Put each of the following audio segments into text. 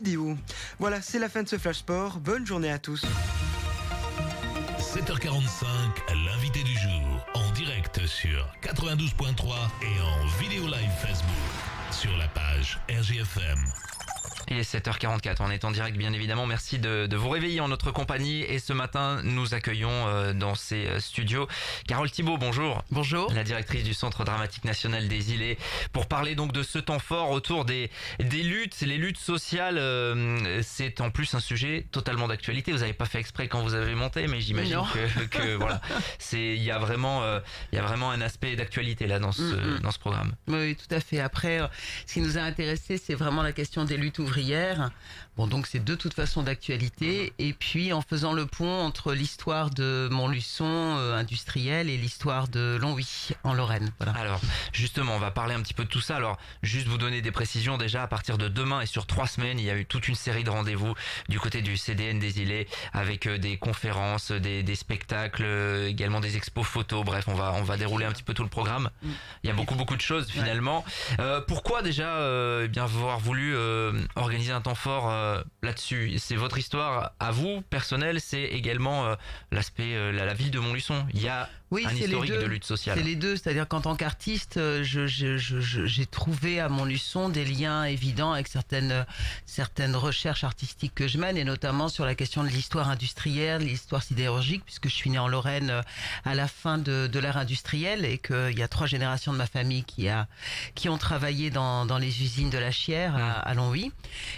vidéo. Voilà, c'est la fin de ce Flash Sport. Bonne journée à tous. 7h45, l'invité du jour, en direct sur 92.3 et en vidéo live Facebook sur la page RGFM. Il est 7h44, on est en direct bien évidemment, merci de vous réveiller en notre compagnie et ce matin nous accueillons dans ces studios Carole Thibault, bonjour. Bonjour. La directrice du Centre Dramatique National des Îlets pour parler donc de ce temps fort autour des luttes, les luttes sociales, c'est en plus un sujet totalement d'actualité, vous n'avez pas fait exprès quand vous avez monté mais j'imagine que voilà, il y a vraiment un aspect d'actualité là dans ce programme. Oui, tout à fait. Après, ce qui nous a intéressé, c'est vraiment la question des luttes ouvrières. Bon, donc c'est de toute façon d'actualité. Et puis en faisant le pont entre l'histoire de Montluçon industriel et l'histoire de Longwy en Lorraine. Voilà. Alors justement, on va parler un petit peu de tout ça. Alors juste vous donner des précisions déjà, à partir de demain et sur 3 semaines, il y a eu toute une série de rendez-vous du côté du CDN des Îlets avec des conférences, des spectacles, également des expos photos. Bref, on va dérouler un petit peu tout le programme. Il y a beaucoup de choses finalement. Pourquoi déjà bien avoir voulu organiser un temps fort là-dessus? C'est votre histoire à vous, personnelle, c'est également l'aspect, la ville de Montluçon. Il y a un historique de lutte sociale. C'est les deux, c'est-à-dire qu'en tant qu'artiste, j'ai trouvé à Montluçon des liens évidents avec certaines recherches artistiques que je mène, et notamment sur la question de l'histoire industrielle, l'histoire sidérurgique, puisque je suis né en Lorraine à la fin de l'ère industrielle, et qu'il y a 3 générations de ma famille qui ont travaillé dans les usines de la Chière à Longwy.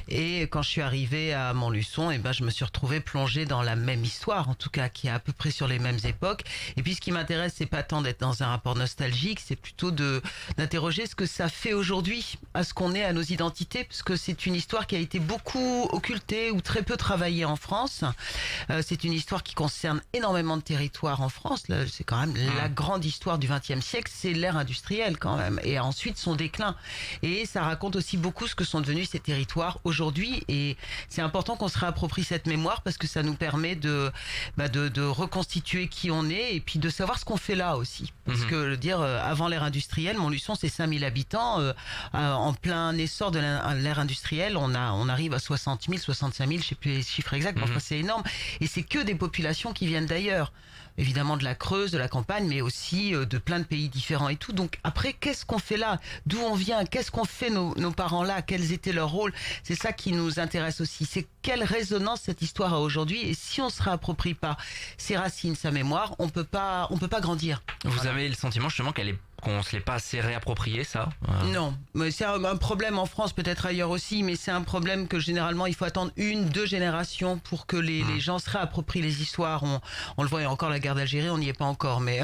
Et quand je suis arrivé à Montluçon, je me suis retrouvé plongé dans la même histoire, en tout cas, qui est à peu près sur les mêmes époques. Et puis ce qui m'intéresse, c'est pas tant d'être dans un rapport nostalgique, c'est plutôt d'interroger ce que ça fait aujourd'hui à ce qu'on est, à nos identités, parce que c'est une histoire qui a été beaucoup occultée ou très peu travaillée en France. C'est une histoire qui concerne énormément de territoires en France. Là, c'est quand même la grande histoire du XXe siècle, c'est l'ère industrielle quand même, et ensuite son déclin. Et ça raconte aussi beaucoup ce que sont devenus ces territoires aujourd'hui, et c'est important qu'on se réapproprie cette mémoire parce que ça nous permet de reconstituer qui on est et puis de savoir ce qu'on fait là aussi. Parce que avant l'ère industrielle, Montluçon c'est 5000 habitants, en plein essor de l'ère industrielle, on arrive à 60 000, 65 000, je sais plus les chiffres exacts, mais enfin c'est énorme, et c'est que des populations qui viennent d'ailleurs. Évidemment de la Creuse, de la campagne, mais aussi de plein de pays différents et tout. Donc après, qu'est-ce qu'on fait là? D'où on vient? Qu'est-ce qu'ont fait nos parents là? Quels étaient leurs rôles? C'est ça qui nous intéresse aussi. C'est quelle résonance cette histoire a aujourd'hui, et si on se réapproprie pas ses racines, sa mémoire, on peut pas grandir. Vous avez le sentiment justement qu'on se l'est pas assez réapproprié, ça? Non, mais c'est un problème en France, peut-être ailleurs aussi, mais c'est un problème que généralement il faut attendre 1-2 générations pour que les gens se réapproprient les histoires. On le voit, il y a encore la guerre d'Algérie, on n'y est pas encore, mais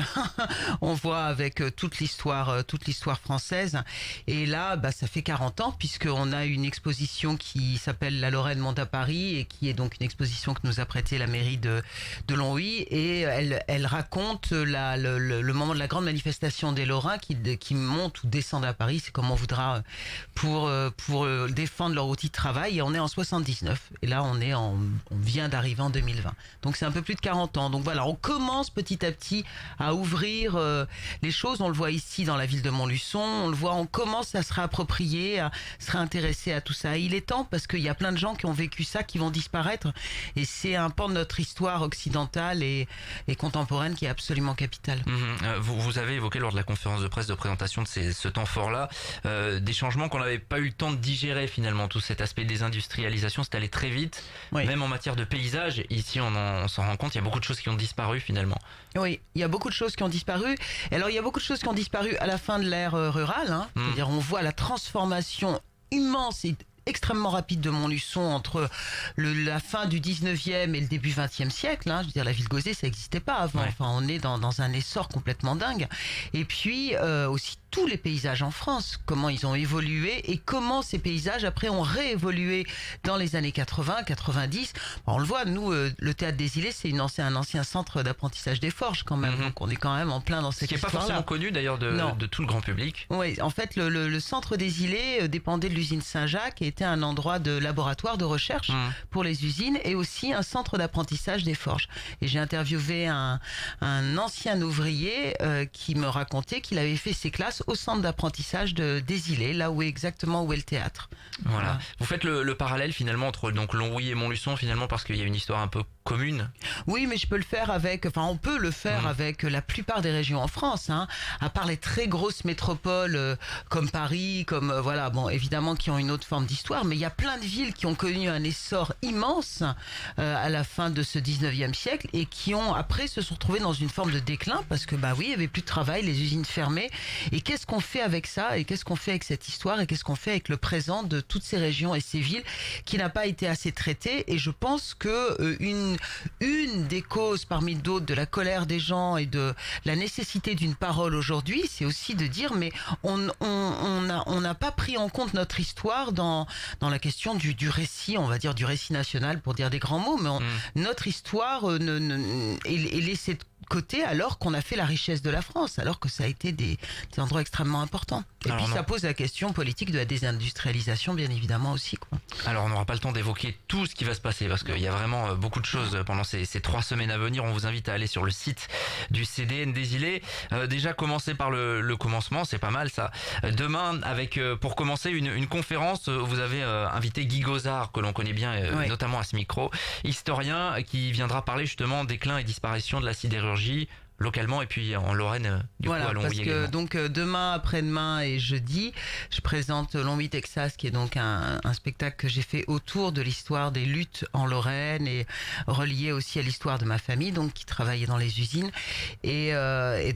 on voit avec toute l'histoire française. Et là, ça fait 40 ans, puisqu'on a une exposition qui s'appelle La Lorraine monte à Paris, et qui est donc une exposition que nous a prêtée la mairie de Longwy, et elle raconte le moment de la grande manifestation des Lorrains qui montent ou descendent à Paris, c'est comme on voudra, pour défendre leur outil de travail. Et on est en 79, et là on vient d'arriver en 2020, donc c'est un peu plus de 40 ans. Donc voilà, on commence petit à petit à ouvrir les choses. On le voit ici dans la ville de Montluçon, on commence à se réapproprier, à se réintéresser à tout ça. Et il est temps, parce qu'il y a plein de gens qui ont vécu ça, qui vont disparaître, et c'est un pan de notre histoire occidentale et contemporaine qui est absolument capital. Vous avez évoqué lors de la conférence de presse de présentation de ce temps fort-là, des changements qu'on n'avait pas eu le temps de digérer finalement. Tout cet aspect désindustrialisation, c'est allé très vite, même en matière de paysage. Ici, on s'en rend compte, il y a beaucoup de choses qui ont disparu finalement. Oui, il y a beaucoup de choses qui ont disparu. Alors, il y a beaucoup de choses qui ont disparu à la fin de l'ère rurale. C'est-à-dire, on voit la transformation immense et extrêmement rapide de Montluçon entre la fin du 19e et le début 20e siècle. Je veux dire, la ville Gauzet, ça n'existait pas avant. Enfin, on est dans un essor complètement dingue. Et puis, aussi tous les paysages en France, comment ils ont évolué et comment ces paysages après ont réévolué dans les années 80, 90. On le voit, nous, le Théâtre des Îlets, c'est un ancien centre d'apprentissage des forges quand même. Donc on est quand même en plein dans cette histoire-là. Ce qui n'est pas forcément connu d'ailleurs de tout le grand public. Oui, en fait, le centre des Îlets dépendait de l'usine Saint-Jacques et été un endroit de laboratoire de recherche pour les usines et aussi un centre d'apprentissage des forges. Et j'ai interviewé un ancien ouvrier qui me racontait qu'il avait fait ses classes au centre d'apprentissage des Îlets, là où est le théâtre. Voilà. Vous faites le parallèle finalement entre donc Longwy et Montluçon finalement parce qu'il y a une histoire un peu commune. Oui, mais on peut le faire avec la plupart des régions en France, hein, à part les très grosses métropoles comme Paris, évidemment qui ont une autre forme d'histoire, mais il y a plein de villes qui ont connu un essor immense à la fin de ce 19e siècle et qui après se sont retrouvées dans une forme de déclin parce que il n'y avait plus de travail, les usines fermées. Et qu'est-ce qu'on fait avec ça? Et qu'est-ce qu'on fait avec cette histoire? Et qu'est-ce qu'on fait avec le présent de toutes ces régions et ces villes qui n'a pas été assez traitée? Et je pense que une des causes parmi d'autres de la colère des gens et de la nécessité d'une parole aujourd'hui, c'est aussi de dire mais on n'a pas pris en compte notre histoire dans la question du récit, on va dire du récit national pour dire des grands mots, mais notre histoire est laissée de côté alors qu'on a fait la richesse de la France, alors que ça a été des endroits extrêmement importants. Et puis ça pose la question politique de la désindustrialisation bien évidemment aussi, quoi. Alors on n'aura pas le temps d'évoquer tout ce qui va se passer parce qu'il y a vraiment beaucoup de choses pendant ces 3 semaines à venir. On vous invite à aller sur le site du CDN des Îlets. Déjà commencer par le commencement, c'est pas mal ça. Demain avec pour commencer une conférence, vous avez invité Guy Gozard que l'on connaît bien notamment à ce micro, historien qui viendra parler justement déclin et disparition de la sidérurgie localement et puis en Lorraine du coup à Longwy parce que également. donc demain, après-demain et jeudi, je présente Longwy Texas qui est donc un spectacle que j'ai fait autour de l'histoire des luttes en Lorraine et relié aussi à l'histoire de ma famille donc qui travaillait dans les usines et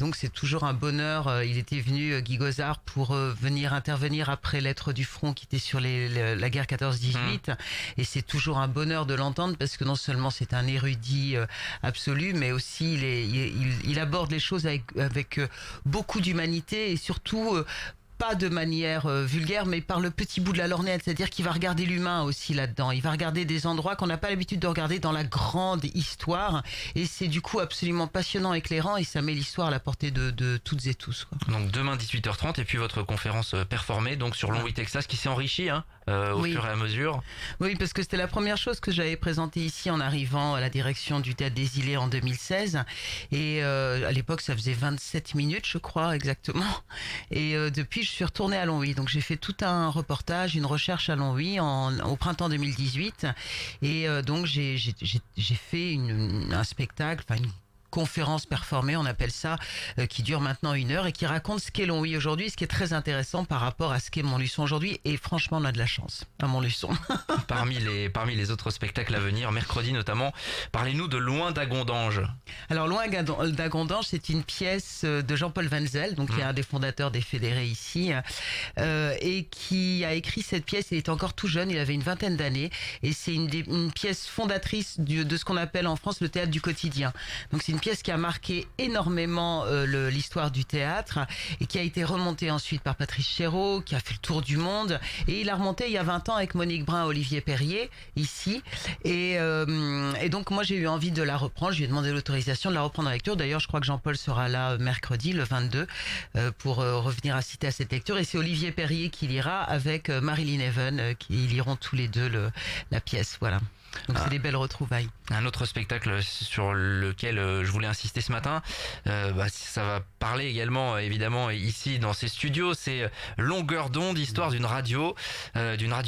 donc c'est toujours un bonheur. Il était venu Guy Gozard pour venir intervenir après Lettres du Front qui était sur la guerre 14-18 et c'est toujours un bonheur de l'entendre parce que non seulement c'est un érudit absolu mais aussi il aborde les choses avec beaucoup d'humanité et surtout pas de manière vulgaire, mais par le petit bout de la lorgnette, c'est-à-dire qu'il va regarder l'humain aussi là-dedans. Il va regarder des endroits qu'on n'a pas l'habitude de regarder dans la grande histoire, et c'est du coup absolument passionnant, éclairant, et ça met l'histoire à la portée de toutes et tous, quoi. Donc demain 18h30, et puis votre conférence performée donc sur Longwy Texas qui s'est enrichie au fur et à mesure. Oui, parce que c'était la première chose que j'avais présentée ici en arrivant à la direction du Théâtre des Îlets en 2016, et à l'époque ça faisait 27 minutes, je crois exactement, et depuis je suis retournée à Longwy, donc j'ai fait tout un reportage, une recherche à Longwy au printemps 2018 et donc j'ai fait un spectacle, une conférence performée, on appelle ça, qui dure maintenant 1 heure et qui raconte ce qu'est Longwy aujourd'hui, ce qui est très intéressant par rapport à ce qu'est Montluçon aujourd'hui. Et franchement, on a de la chance à Montluçon. Parmi les autres spectacles à venir, mercredi notamment, parlez-nous de Loin d'Agondange. Alors Loin d'Agondange, c'est une pièce de Jean-Paul Wenzel, donc qui est un des fondateurs des Fédérés ici, et qui a écrit cette pièce. Il était encore tout jeune, il avait une 20aine d'années, et c'est une pièce fondatrice de ce qu'on appelle en France le théâtre du quotidien. Donc c'est une pièce qui a marqué énormément l'histoire du théâtre et qui a été remontée ensuite par Patrice Chéreau, qui a fait le tour du monde, et il a remonté il y a 20 ans avec Monique Brun, Olivier Perrier ici, et donc moi j'ai eu envie de la reprendre. Je lui ai demandé l'autorisation de la reprendre en lecture. D'ailleurs je crois que Jean-Paul sera là mercredi le 22 pour revenir assister à cette lecture, et c'est Olivier Perrier qui lira avec Marilyn Even qui liront tous les deux la pièce. Voilà. Donc c'est des belles retrouvailles. Un autre spectacle sur lequel je voulais insister ce matin, ça va parler également évidemment ici dans ces studios, c'est Longueur d'onde, histoire d'une radio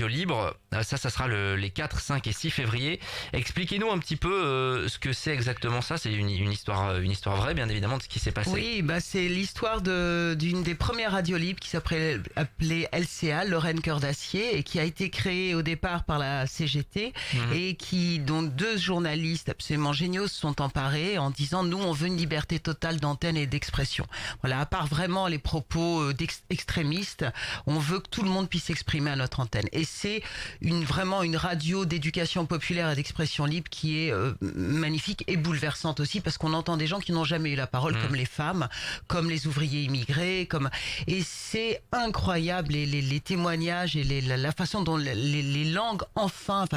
libre. Ça sera les 4, 5 et 6 février. Expliquez-nous un petit peu ce que c'est exactement ça. C'est une histoire vraie bien évidemment de ce qui s'est passé. Oui, c'est l'histoire d'une des premières radios libres qui s'appelait LCA, Lorraine Cœur d'Acier, et qui a été créée au départ par la CGT et dont 2 journalistes absolument géniaux se sont emparés en disant nous on veut une liberté totale d'antenne et d'expression. Voilà, à part vraiment les propos extrémistes, on veut que tout le monde puisse s'exprimer à notre antenne. Et c'est vraiment une radio d'éducation populaire et d'expression libre qui est magnifique et bouleversante aussi, parce qu'on entend des gens qui n'ont jamais eu la parole, comme les femmes, comme les ouvriers immigrés, et c'est incroyable les témoignages et la façon dont les langues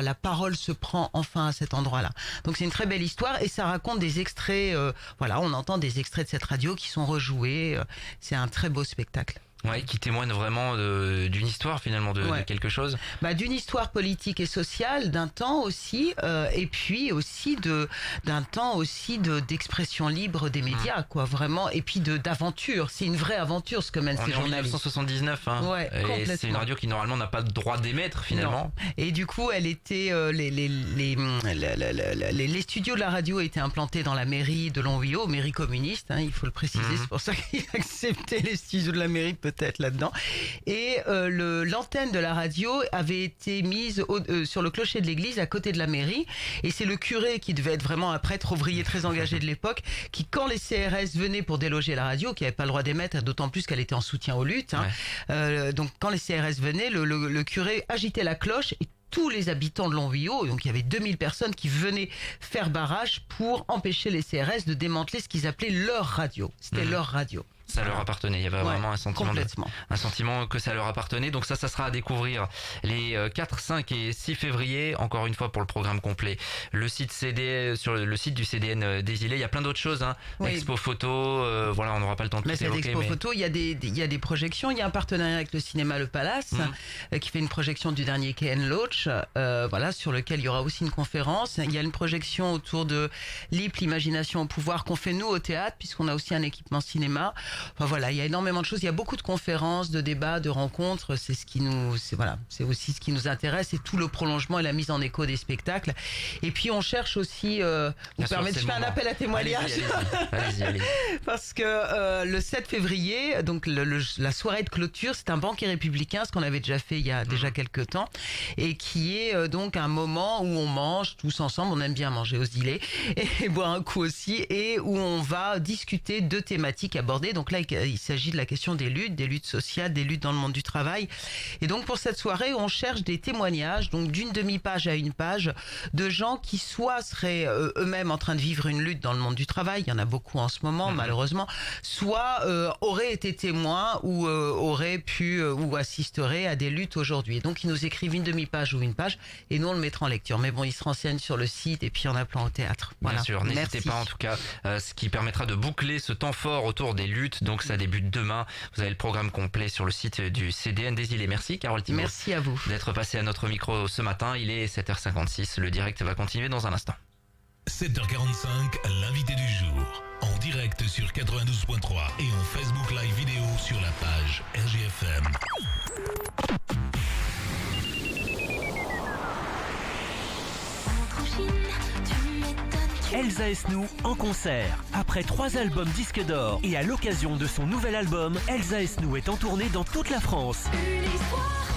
la parole se prend enfin à cet endroit-là. Donc c'est une très belle histoire et ça raconte des extraits, on entend des extraits de cette radio qui sont rejoués. C'est un très beau spectacle. Ouais, qui témoigne vraiment d'une histoire finalement, de quelque chose. D'une histoire politique et sociale, d'un temps aussi, et puis aussi d'un temps aussi d'expression libre des médias, quoi, vraiment, et puis d'aventure. C'est une vraie aventure ce que mènent ces journalistes. En 1979, hein. Ouais, et c'est une radio qui normalement n'a pas le droit d'émettre finalement. Non. Et du coup, elle était les studios de la radio étaient implantés dans la mairie de Longwyot, mairie communiste, hein, il faut le préciser. C'est pour ça qu'il acceptait les studios de la mairie peut-être là-dedans. Et l'antenne de la radio avait été mise sur le clocher de l'église à côté de la mairie. Et c'est le curé qui devait être vraiment un prêtre ouvrier très engagé de l'époque, qui, quand les CRS venaient pour déloger la radio, qui n'avait pas le droit d'émettre, d'autant plus qu'elle était en soutien aux luttes, hein, donc quand les CRS venaient, le curé agitait la cloche et tous les habitants de Longwyot, donc il y avait 2000 personnes qui venaient faire barrage pour empêcher les CRS de démanteler ce qu'ils appelaient leur radio. C'était leur radio. Ça leur appartenait, il y avait vraiment un sentiment que ça leur appartenait. Donc ça sera à découvrir les 4, 5 et 6 février, encore une fois pour le programme complet. Le site sur le site du CDN des Îlets, il y a plein d'autres choses, hein. Expo photo, voilà, on n'aura pas le temps de tout évoquer. Expo photo, il y a des projections, il y a un partenariat avec le cinéma Le Palace qui fait une projection du dernier Ken Loach, voilà, sur lequel il y aura aussi une conférence. Il y a une projection autour de l'imagination au pouvoir qu'on fait nous au théâtre, puisqu'on a aussi un équipement cinéma. Enfin voilà, il y a énormément de choses, il y a beaucoup de conférences, de débats, de rencontres, c'est aussi ce qui nous intéresse, et tout le prolongement et la mise en écho des spectacles. Et puis on cherche aussi, vous permettez, je fais un appel à témoignage. Allez-y. Parce que le 7 février, donc la soirée de clôture, c'est un banquet républicain, ce qu'on avait déjà fait il y a déjà quelques temps, et qui est donc un moment où on mange tous ensemble, on aime bien manger aux îlets, et boire un coup aussi, et où on va discuter de thématiques abordées. Donc là, il s'agit de la question des luttes sociales, des luttes dans le monde du travail. Et donc pour cette soirée, on cherche des témoignages, donc d'une demi-page à une page, de gens qui soit seraient eux-mêmes en train de vivre une lutte dans le monde du travail, il y en a beaucoup en ce moment malheureusement, soit auraient été témoins ou auraient pu ou assisteraient à des luttes aujourd'hui. Donc ils nous écrivent une demi-page ou une page, et nous on le mettra en lecture. Mais bon, ils se renseignent sur le site et puis en appelant au théâtre. Voilà. Bien sûr, n'hésitez pas en tout cas, ce qui permettra de boucler ce temps fort autour des luttes. Donc ça débute demain. Vous avez le programme complet sur le site du CDN des Îlets. Merci Carole Thibault. Merci à vous d'être passé à notre micro ce matin. Il est 7h56. Le direct va continuer dans un instant. 7h45, l'invité du jour. En direct sur 92.3 et en Facebook Live vidéo sur la page RGFM. Elsa Esnou en concert. Après 3 albums disques d'or et à l'occasion de son nouvel album, Elsa Esnou est en tournée dans toute la France. Une histoire.